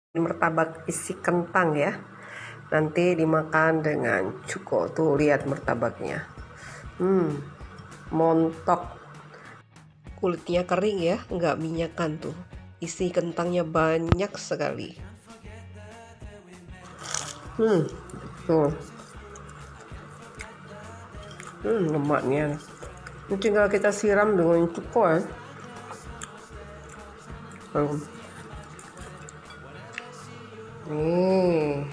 Martabak isi kentang ya, nanti dimakan dengan cuko. Tuh lihat martabaknya, montok, kulitnya kering ya, nggak minyakan. Tuh isi kentangnya banyak sekali. Tuh lemaknya. Ini tinggal kita siram dengan cuko ya. Nih,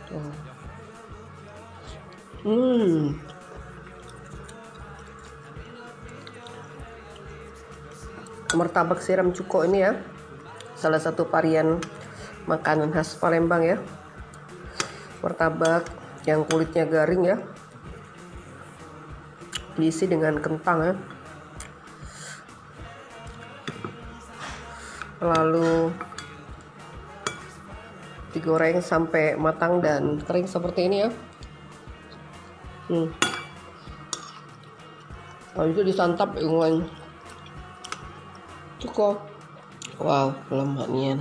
tuh. Martabak siram cuko ini ya, salah satu varian makanan khas Palembang ya. Martabak yang kulitnya garing ya, diisi dengan kentang ya, lalu digoreng sampai matang dan kering seperti ini ya. Lalu itu disantap dengan cuko. Wow, lemaknya